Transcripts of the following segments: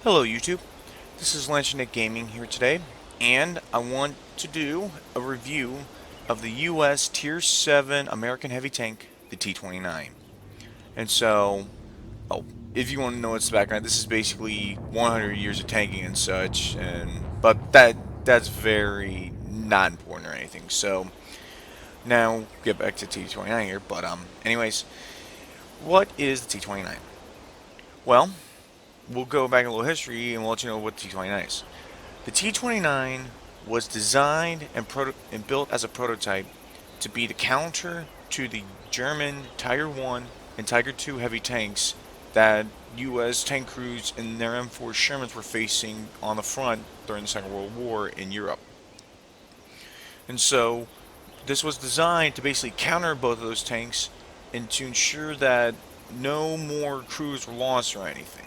Hello YouTube, this is Lanchinette Gaming here today, and I want to do a review of the US Tier 7 American Heavy Tank, the T-29. And so, oh, if you want to know its background, this is basically 100 years of tanking and such, but that's very not important or anything. So, now get back to T-29 here, but anyways, what is the T-29? Well, we'll go back a little history and we'll let you know what the T-29 is. The T-29 was designed and built as a prototype to be the counter to the German Tiger 1 and Tiger 2 heavy tanks that U.S. tank crews and their M4 Shermans were facing on the front during the Second World War in Europe. And so this was designed to basically counter both of those tanks and to ensure that no more crews were lost or anything.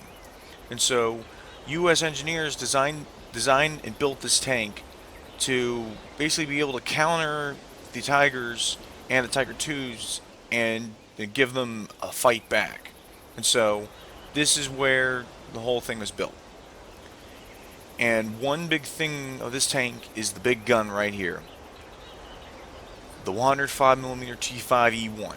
And so U.S. engineers designed and built this tank to basically be able to counter the Tigers and the Tiger 2s and give them a fight back. And so this is where the whole thing was built. And one big thing of this tank is the big gun right here. The 105mm T5E1.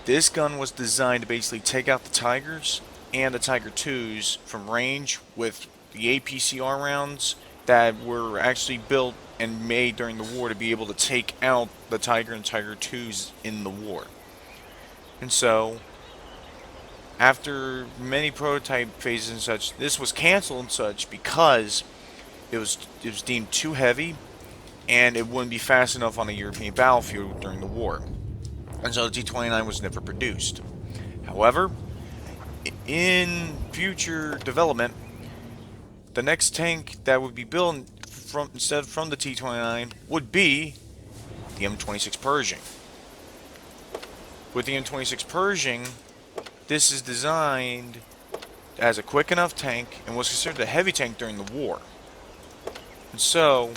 This gun was designed to basically take out the Tigers and the Tiger 2s from range with the APCR rounds that were actually built and made during the war to be able to take out the Tiger and Tiger 2s in the war. And so, after many prototype phases and such, this was canceled and such because it was deemed too heavy and it wouldn't be fast enough on a European battlefield during the war. And so the T-29 was never produced. However, in future development, the next tank that would be built from the T-29 would be the M26 Pershing. With the M26 Pershing, this is designed as a quick enough tank and was considered a heavy tank during the war. And so,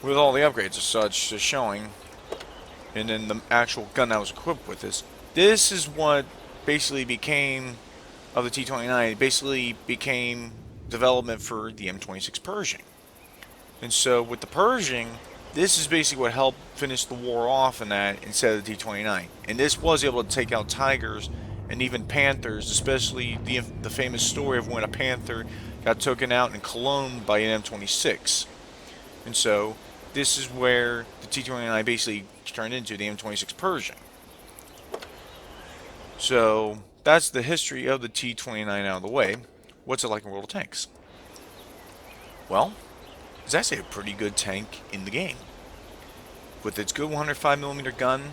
with all the upgrades as such showing, and then the actual gun that was equipped with this is what basically became of the T-29. It basically became development for the M26 Pershing. And so with the Pershing, this is basically what helped finish the war off in that instead of the T-29. And this was able to take out Tigers and even Panthers, especially the famous story of when a Panther got taken out in Cologne by an M26. And so this is where the T-29 basically turned into the M26 Pershing. So that's the history of the T-29 out of the way. What's it like in World of Tanks? Well, it's actually a pretty good tank in the game. With its good 105mm gun,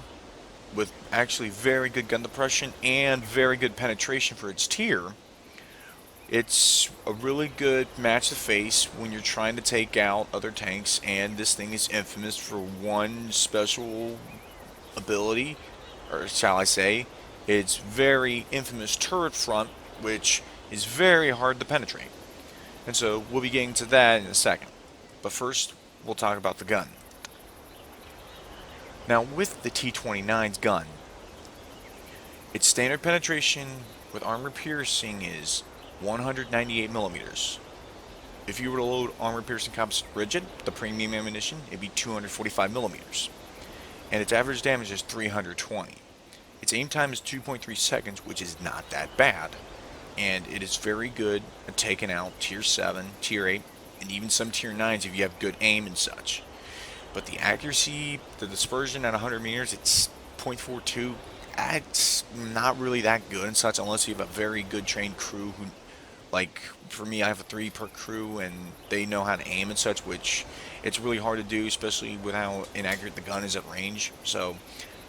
with actually very good gun depression and very good penetration for its tier, it's a really good match to face when you're trying to take out other tanks, and this thing is infamous for one special ability, or shall I say, its very infamous turret front, which is very hard to penetrate. And so we'll be getting to that in a second. But first, we'll talk about the gun. Now, with the T-29's gun, its standard penetration with armor piercing is 198 millimeters. If you were to load armor piercing composite rigid, the premium ammunition, it'd be 245 millimeters. And its average damage is 320. Its aim time is 2.3 seconds, which is not that bad. And it is very good at taking out Tier 7, Tier 8, and even some Tier 9s if you have good aim and such. But the accuracy, the dispersion at 100 meters, it's 0.42. It's not really that good and such unless you have a very good trained crew who, like, for me, I have a 3 per crew and they know how to aim and such, which it's really hard to do, especially with how inaccurate the gun is at range. So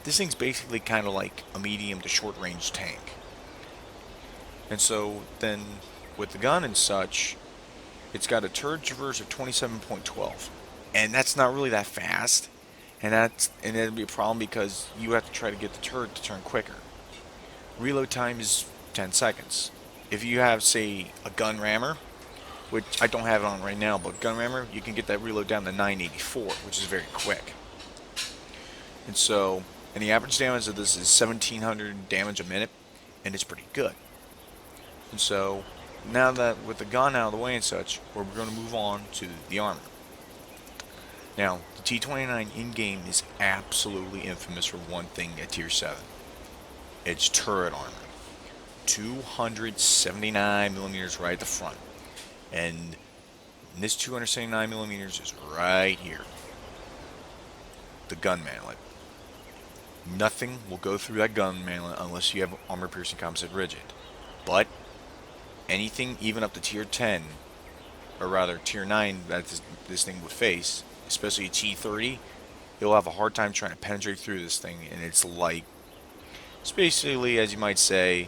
this thing's basically kind of like a medium to short range tank. And so then with the gun and such, it's got a turret traverse of 27.12. And that's not really that fast. And that'd be a problem because you have to try to get the turret to turn quicker. Reload time is 10 seconds. If you have, say, a gun rammer, which I don't have it on right now, but gun rammer, you can get that reload down to 984, which is very quick. And so, and the average damage of this is 1700 damage a minute, and it's pretty good. And so, Now that with the gun out of the way and such, we're going to move on to the armor. Now, the T-29 in-game is absolutely infamous for one thing at Tier 7. It's turret armor. 279 millimeters right at the front. And this 279 millimeters is right here. The gun manlet. Nothing will go through that gun manlet unless you have armor-piercing composite rigid. But anything even up to Tier 10, or rather Tier 9 that this thing would face, especially a T-30, it'll have a hard time trying to penetrate through this thing, and it's basically, as you might say,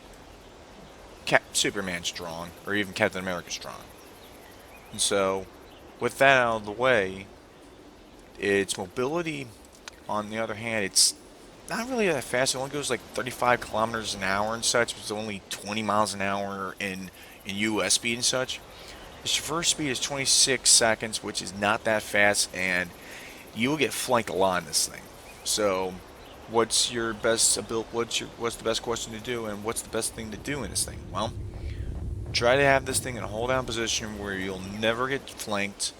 Superman strong, or even Captain America strong. And so, with that out of the way, its mobility, on the other hand, it's not really that fast. It only goes like 35 kilometers an hour and such. It's only 20 miles an hour in US speed and such. Its first speed is 26 seconds, which is not that fast, and you will get flanked a lot in this thing. So, what's your best ability? What's the best question to do, and what's the best thing to do in this thing? Well, try to have this thing in a hold down position where you'll never get flanked,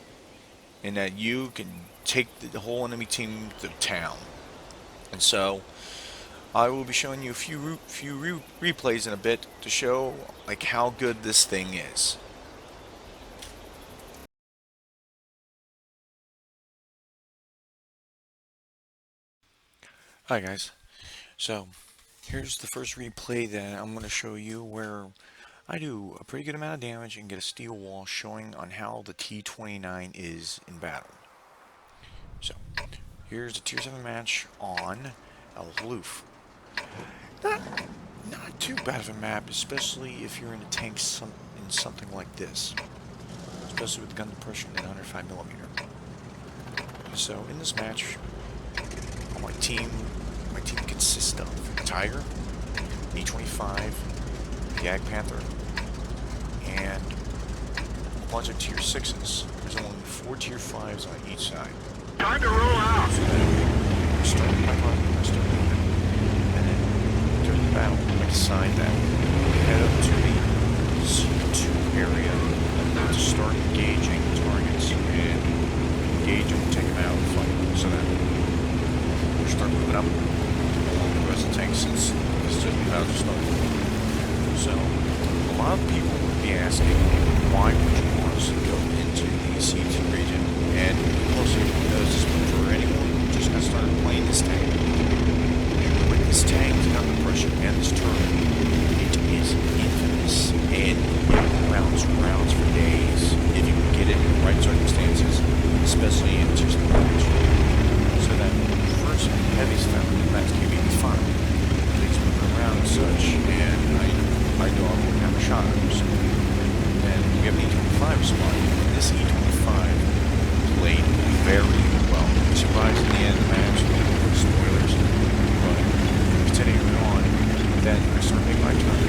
and that you can take the whole enemy team to town. And so, I will be showing you a few replays in a bit to show like how good this thing is. Hi guys, so here's the first replay that I'm going to show you where I do a pretty good amount of damage and get a steel wall showing on how the T-29 is in battle. So here's a Tier 7 match on El Haluf. Not too bad of a map, especially if you're in a tank in something like this, especially with the gun depression at 105mm. So in this match, my team consists of Tiger, E25, Yag Panther, and a bunch of Tier 6s. There's only 4 Tier 5s on each side. Time to roll out! So then we start with my button, and then during the battle, I decide that we head up to the C2 area to start engaging targets and engage them, take them out, and fight. So that we start moving up along the rest of the tank since this is just about to start. So, a lot of people would be asking, why would you want us to go into the C2 region? And most people knows this, but for anyone who just got started playing this tank, with this tank, gun depression, and this turret, it is infamous, and it rounds for days if you can get it in the right circumstances, especially in just the match. So that first heaviest found in the match can be fun. Things moving around and such, and I know I won't have a shot at them. And we have an E25 spot. This E25 played very well. I'm surprised in the end of the match, spoilers, but continuing on, then I start making my turn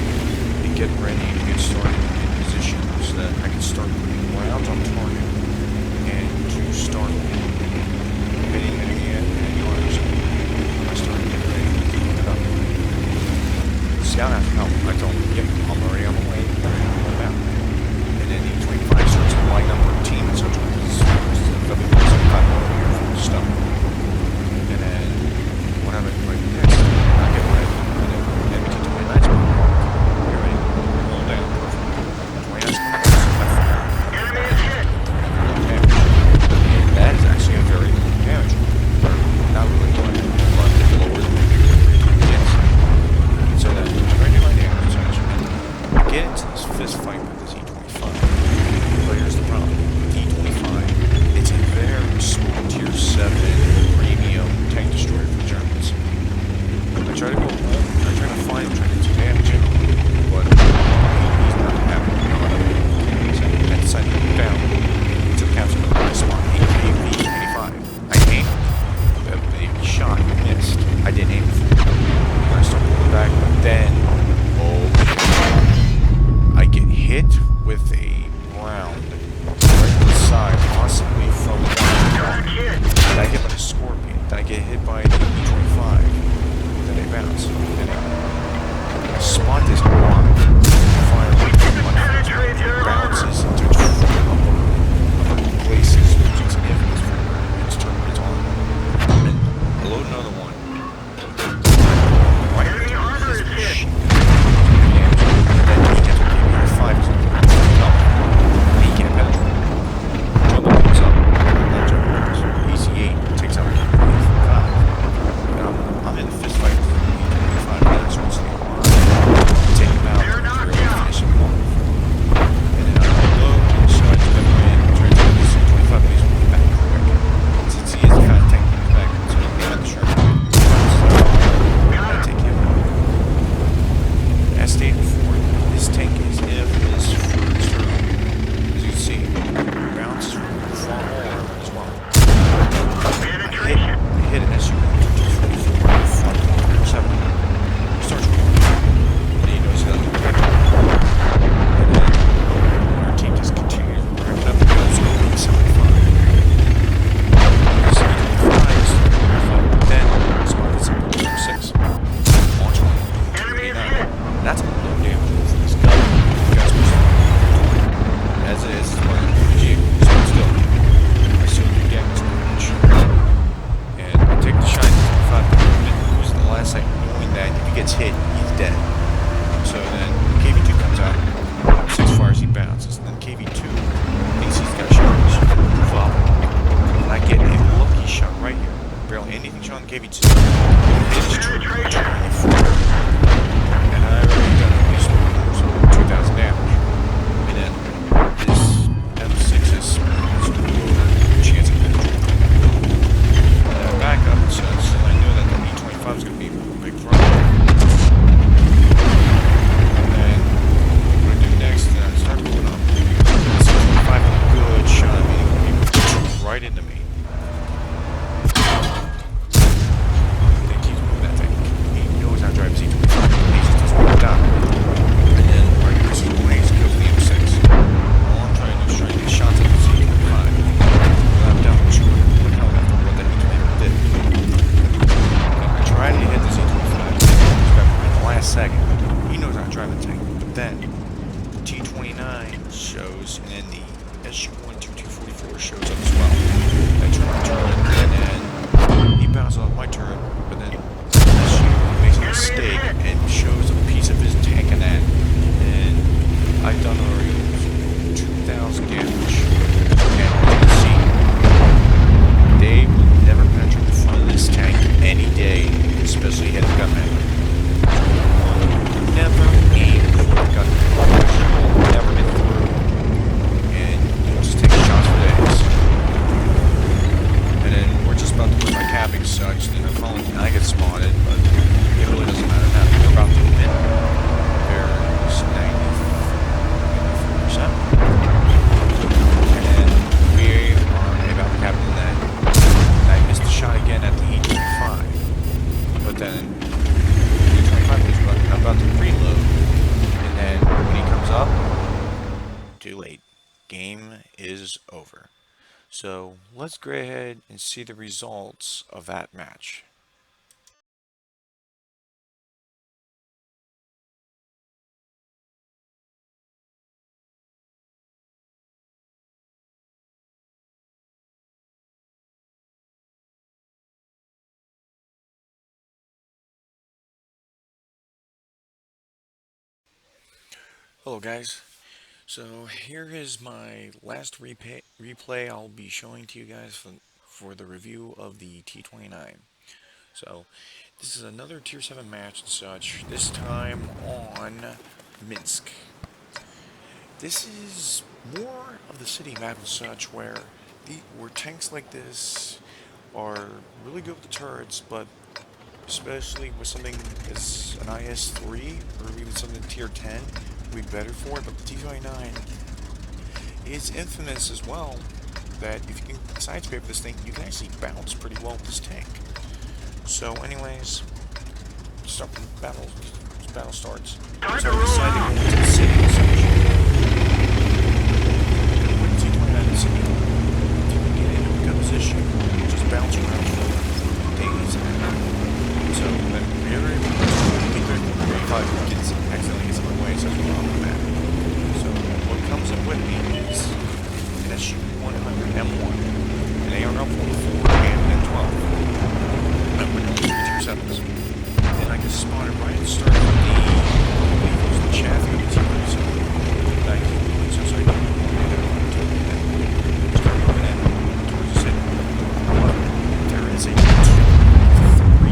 and get ready to get started in position so that I can start moving around on target and to start hitting it again and yours. I start getting ready to clean it up. Scout has help. I told him, yep, I'm already on the way. I'm out. And then E25 starts to line up our team and such. Stuff. And then what I'm going to do next, I get ready, and then we get 29's going to get ready, roll down, perfect. 29's going to Enemy is hit! And that is actually a very low damage. Not really low, but lower than yes. So then, I'm going to do my damage section, and get into this fist fight with this E25. But here's the problem. E25, it's a very small Tier 7 premium tank destroyer for the Germans. I try to go home, I try to find him, try to do damage him, but he's not having a lot of it. So I decided to move down to the capture of my spot, AKV-25. I aimed, the shot missed. I didn't aim for it. I started pulling back, but then, I get hit with a round right to the side, possibly from the ground. Then I get like a scorpion. Then I get hit by the E25. Then I bounce. And I spot this block. Fire like gets hit, he's dead. So then KV2 comes out, 6 fires, he bounces. And then KV2 thinks he's got shots. Move up. And I get a lucky shot right here. Barely anything shot on KV2. Hit his turret. And I already done at least 2,000 damage. And then this M6 is a chance of penetrating. Back up, so I knew that the E-25 was going to be a big problem. And then what I do next is I start moving up. This E-25 had a good shot at me. He right into me. He keeps moving that thing. He knows how to drive his E-25. He just doesn't want to die. And then right here, this is when he kills the M6. All I'm trying to do is try to get shots at this E-25. I'm down to shoot. Look how I have to run that E-25 did. I tried to hit this E-25 in the last second. He knows how to drive the tank. But then the T-29 shows, and then the SU-12244 shows up as well. I turn my turret, and then he bounces off my turret, but then SU makes a mistake and shows a piece of his tank in that. And I've done already 2,000 damage. And you can see, they will never penetrate the front of this tank any day, especially heavy gunmen. Never aim for the gun. Never hit through. And you'll just take shots for days. And then we're just about to put my capping such, and I get spotted, but it really doesn't matter now. We're about to hit. There's 94%. And we are about to captain that. And I missed the shot again at the E-25. But then the E-25 is about to preload. And then when he comes up, too late. Game is over. So let's go ahead and see the results of that match. Hello guys. So here is my last replay I'll be showing to you guys for the review of the T-29. So this is another Tier 7 match and such, this time on Minsk. This is more of the city map and such where tanks like this are really good with the turrets, but especially with something as an IS-3 or even something Tier 10 would be better for it. But the T-29 is infamous as well that if you can sidescrape this thing, you can actually bounce pretty well with this tank. So anyways, start the battle. Battle starts. So I decided to go into the city and such. With the T-29 in the city, you can get into a good position, just bounce around for days. So then very probably accidentally gets in my way, so that's wrong with that. So what comes in with me is an SU-100 M1, an AR-44, and an M12. I'm with Tier 7s. And I get spotted right at the start of the chaff of the T-30s. And I keep moving, so I keep moving and start moving in towards the city. But there is a T-3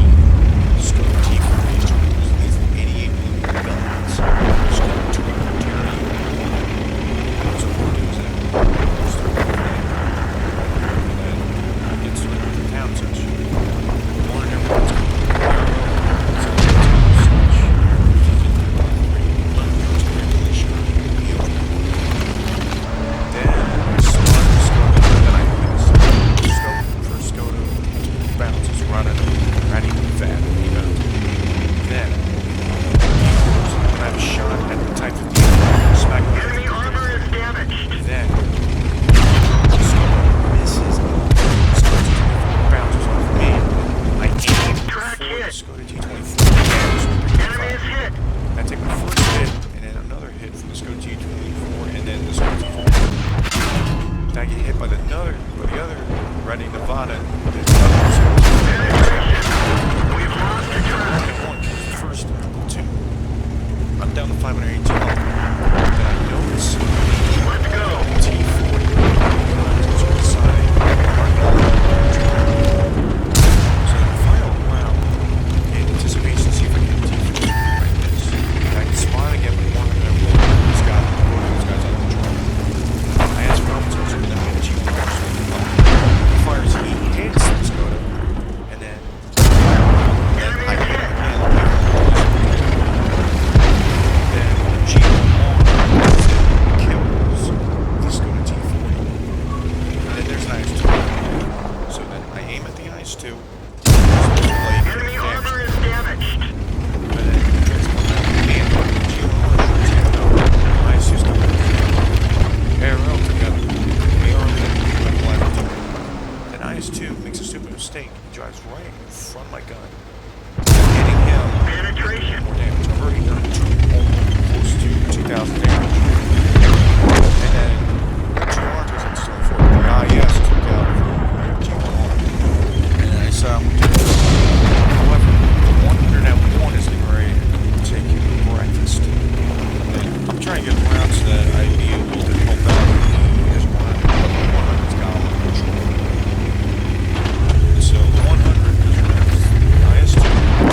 scope T-30s to use these 88mm guns. Scope 200 carry. So what we'll do is that we'll start moving in. And then get to the town section. One and everyone's going. my gun. Hitting him. Penetration. More damage. I've already done close to 2,000 damage. And then, two archers I'm still for. Yes, took out the T-1. And I saw him. However, the 101 is getting ready to take breakfast. And I'm trying to get around so that I'd be able to help out the 100's got on control. So the 100 is the highest, and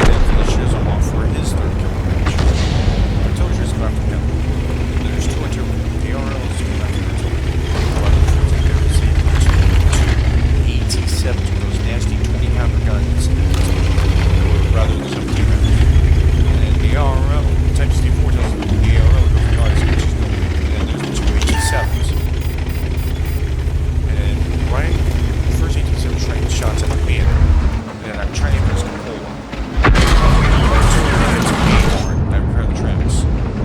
then finishes him off for his third kill match. I told you it's about to him. There's two artillery. ARLs coming after artillery. Two 87s with those nasty 20-pounder guns, or rather the 17-pounder. And then the ARL, Type 64 tells them the ARL goes the hardest, which is going. And then there's the two 87s. And then right, the first 87 train shots at the man. And then I'm trying to press the pole. I repaired the tracks.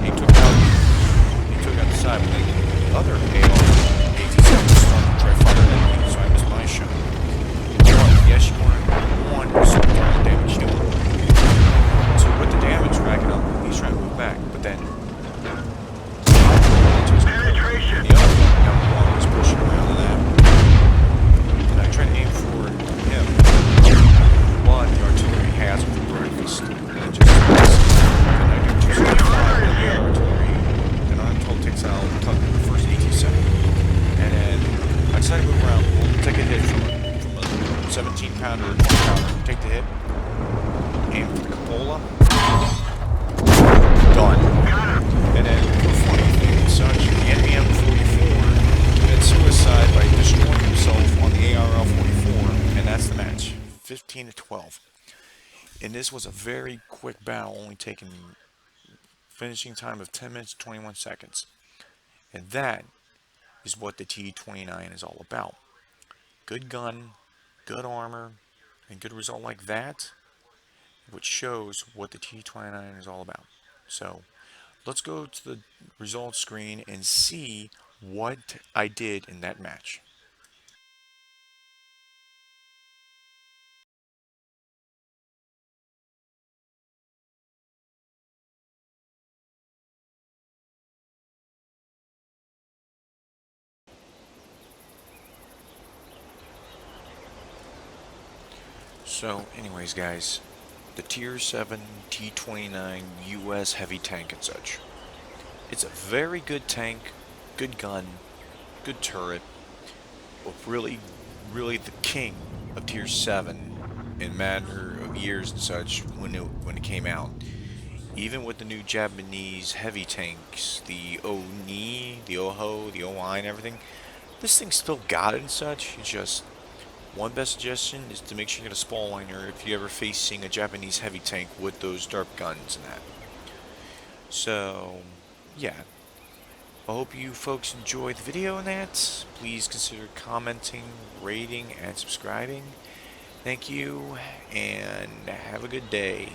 He took out the side, but then the other AR 87 started to try to fire at me, so I missed my shot. Yes, you wanted one, so damage shield. So with the damage racking up, he's trying to move back, but then Penetration. the other one was pushing around to that. And I tried to aim for him, but the artillery has him for breakfast. And it just then I do 275 with the artillery. Then artillery takes out the first 87. And then I decided to move around. We'll take a hit from a 17-pounder or 20-pounder. Take the hit. Aim for the cupola. Done. And then the funny thing and such, the enemy M44 committed suicide by destroying himself on the ARL-44, and that's the match. 15-12. And this was a very quick battle, only taking finishing time of 10 minutes 21 seconds. And that is what the T-29 is all about. Good gun, good armor, and good result like that, which shows what the T-29 is all about. So let's go to the results screen and see what I did in that match. So anyways guys, the Tier 7 T-29 US heavy tank and such. It's a very good tank, good gun, good turret, but really the king of Tier 7 in matter of years and such when it came out. Even with the new Japanese heavy tanks, the Oni, the Oho, the OI and everything, this thing still got it and such. It's just one best suggestion is to make sure you get a spall liner if you're ever facing a Japanese heavy tank with those DARP guns and that. So, yeah. I hope you folks enjoyed the video and that. Please consider commenting, rating, and subscribing. Thank you, and have a good day.